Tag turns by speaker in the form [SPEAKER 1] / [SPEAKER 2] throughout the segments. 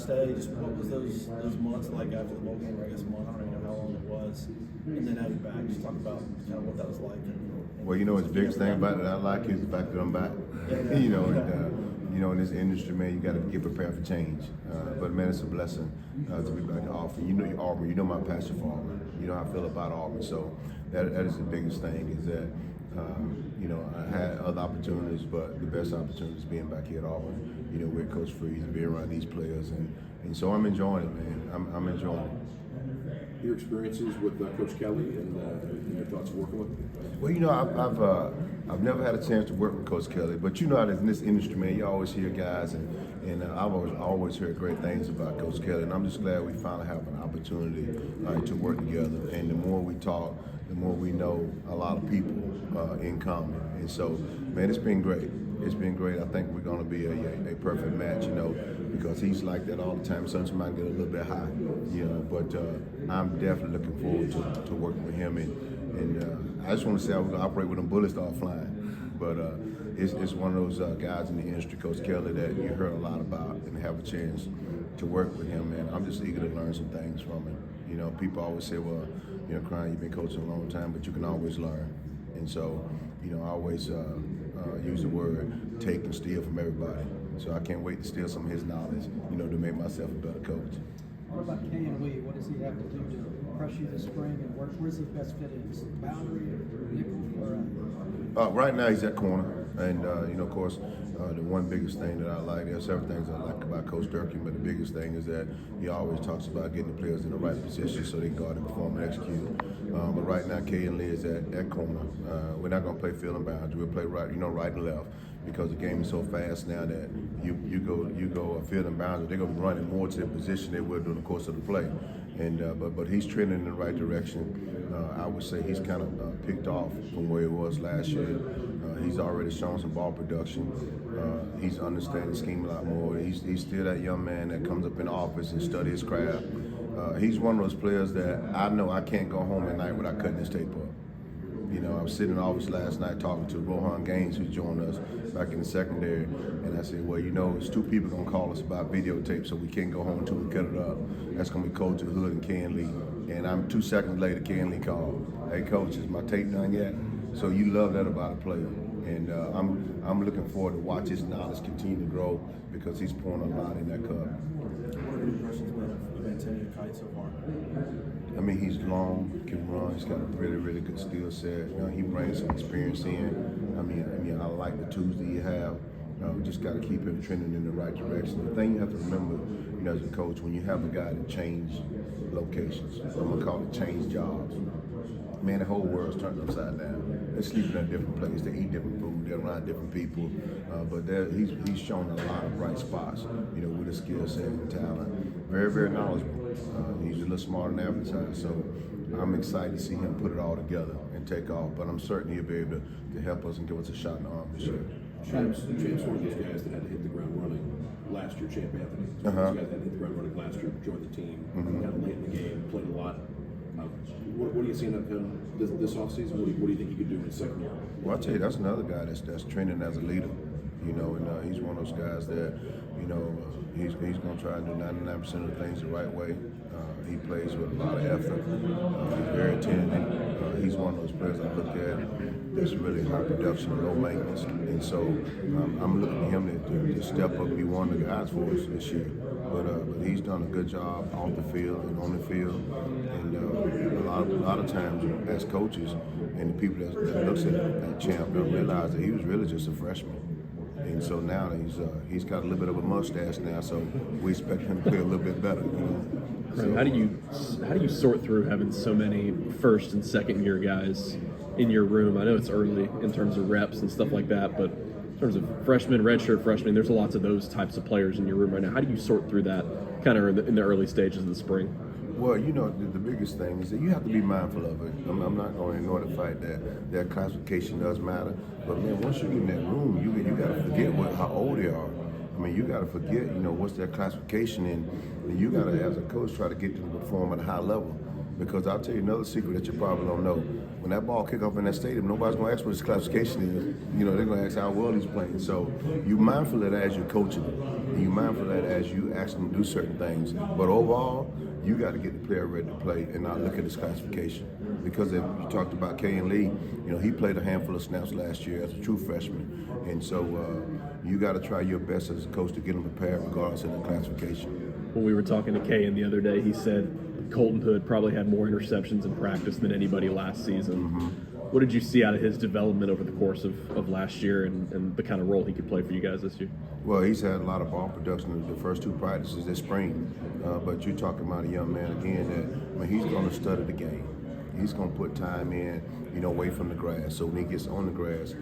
[SPEAKER 1] stay. Just what was those months like after the bowl game, or I guess a month, I don't even know how long it was, and then now you're back. Just talk about kind of what that was like.
[SPEAKER 2] Well, you know, the biggest thing about it I like is the fact that I'm back.
[SPEAKER 1] Yeah.
[SPEAKER 2] You know, in this industry, man, you got to get prepared for change. But man, it's a blessing to be back in Auburn. You know, Auburn. You know my passion for Auburn. You know how I feel about Auburn. So that is the biggest thing. Is that you know, I had other opportunities, but the best opportunity is being back here at Auburn. You know, with Coach Freeze and being around these players, and so I'm enjoying it, man. I'm enjoying it.
[SPEAKER 3] Your experiences with Coach Kelly and your thoughts of working with him?
[SPEAKER 2] Well, you know, I've never had a chance to work with Coach Kelly, but you know, in this industry, man, you always hear guys, and I've always heard great things about Coach Kelly, and I'm just glad we finally have an opportunity to work together. And the more we talk, the more we know a lot of people in common. And so, man, it's been great. It's been great. I think we're going to be a perfect match, you know, because he's like that all the time. Sometimes I get a little bit high, you know, but I'm definitely looking forward to working with him. And I just want to say I was going to operate with them bullets start flying. But it's one of those guys in the industry, Coach Kelly, that you heard a lot about, and have a chance to work with him. And I'm just eager to learn some things from him. You know, people always say, well, you know, Crying, you've been coaching a long time, but you can always learn. And so, you know, I always use the word take and steal from everybody. So I can't wait to steal some of his knowledge, you know, to make myself a better coach.
[SPEAKER 4] What about Kaylin Locke? What does he have to do to crush you this spring, and where's he best fit in? Is it boundary or nickel or?
[SPEAKER 2] Right now he's at corner, and you know, of course, the one biggest thing that I like, there's several things I like about Coach Durkin, but the biggest thing is that he always talks about getting the players in the right position so they can go out and perform and execute. But right now, Kaylin Locke is at corner. We're not going to play field and bounds. We'll play right, you know, right and left, because the game is so fast now that you go field and bounds, they're going to be running more to the position they will during the course of the play. And but he's trending in the right direction. I would say he's kind of picked off from where he was last year. He's already shown some ball production. He's understanding the scheme a lot more. He's still that young man that comes up in the office and studies his craft. He's one of those players that I know I can't go home at night without cutting his tape up. You know, I was sitting in the office last night talking to Rohan Gaines, who joined us back in the secondary, and I said, well, you know, there's two people going to call us about videotape, so we can't go home until we cut it up. That's going to be Coach Hood and Ken Lee. And I'm 2 seconds later, Ken Lee called, hey, Coach, is my tape done yet? So you love that about a player. And I'm looking forward to watch his knowledge continue to grow, because he's pouring a lot in that cup.
[SPEAKER 1] What are your impressions of Antonio Kite so far?
[SPEAKER 2] I mean, he's long, can run. He's got a really, really good skill set. You know, he brings some experience in. I mean, I like the tools that you have. We just got to keep him trending in the right direction. The thing you have to remember, you know, as a coach, when you have a guy that change locations, I'm gonna call it change jobs. Man, the whole world's turned upside down. They're sleeping in a different place. They eat different food. They're around different people. But he's shown a lot of bright spots, you know, with his skill set and talent. Very, very knowledgeable. He's a little smarter than advertised. So I'm excited to see him put it all together and take off. But I'm certain he'll be able to help us and give us a shot in the arm this year.
[SPEAKER 3] Champs one of those guys that had to hit the ground running last year. Champ Anthony. Those guys that had to hit the ground running last year, joined the team, kind of late in the game, played a lot. What are you seeing of him this offseason? What do you think he could do in his second year?
[SPEAKER 2] Well, I'll tell you, that's another guy that's trending as a leader. You know, and he's one of those guys that, you know, he's going to try and do 99% of the things the right way. He plays with a lot of effort. He's very attentive. He's one of those players I look at that's really high production, low maintenance. And so I'm looking at him to step up and be one of the guys for us this year. But he's done a good job off the field and on the field. And a lot of times, as coaches and the people that looks at Champ don't realize that he was really just a freshman. And so now he's got a little bit of a mustache now, so we expect him to play a little bit better. You know? So,
[SPEAKER 5] how do you sort through having so many first and second year guys in your room? I know it's early in terms of reps and stuff like that, but in terms of freshmen, redshirt freshmen, there's lots of those types of players in your room right now. How do you sort through that kind of in the early stages of the spring?
[SPEAKER 2] Well, you know, the biggest thing is that you have to be mindful of it. I'm not going to ignore the fact that classification does matter. But, man, once you get in that room, you got to forget how old they are. I mean, you got to forget, you know, what's their classification in. And you got to, as a coach, try to get them to perform at a high level. Because I'll tell you another secret that you probably don't know. when that ball kick off in that stadium, nobody's going to ask what his classification is. You know, they're going to ask how well he's playing. So you're mindful of that as you're coaching him. And you're mindful of that as you ask him to do certain things. But overall, you got to get the player ready to play and not look at his classification. Because if you talked about Kaylin Lee, you know, he played a handful of snaps last year as a true freshman. And so you got to try your best as a coach to get him prepared regardless of the classification.
[SPEAKER 5] When we were talking to Kayan the other day, he said Colton Hood probably had more interceptions in practice than anybody last season. What did you see out of his development over the course of last year and the kind of role he could play for you guys this year?
[SPEAKER 2] Well, he's had a lot of ball production in the first 2 practices this spring. But you're talking about a young man, again, that I mean, he's going to study the game. He's going to put time in, you know, away from the grass. So when he gets on the grass,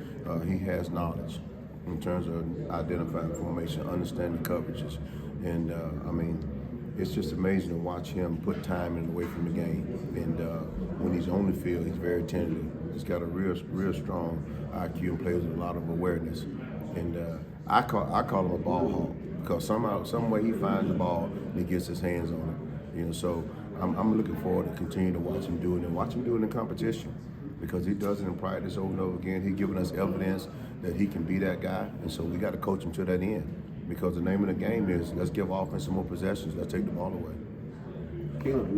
[SPEAKER 2] he has knowledge in terms of identifying formation, understanding coverages. And, I mean, it's just amazing to watch him put time in away from the game. And when he's on the field, he's very tentative. He's got a real strong IQ and plays with a lot of awareness. And I call him a ball hawk because some way he finds the ball and he gets his hands on it. You know, so I'm looking forward to continue to watch him do it and watch him do it in competition because he does it in practice over and over again. He's giving us evidence that he can be that guy, and so we got to coach him to that end because the name of the game is let's give offense some more possessions. Let's take the ball away.
[SPEAKER 3] Caleb,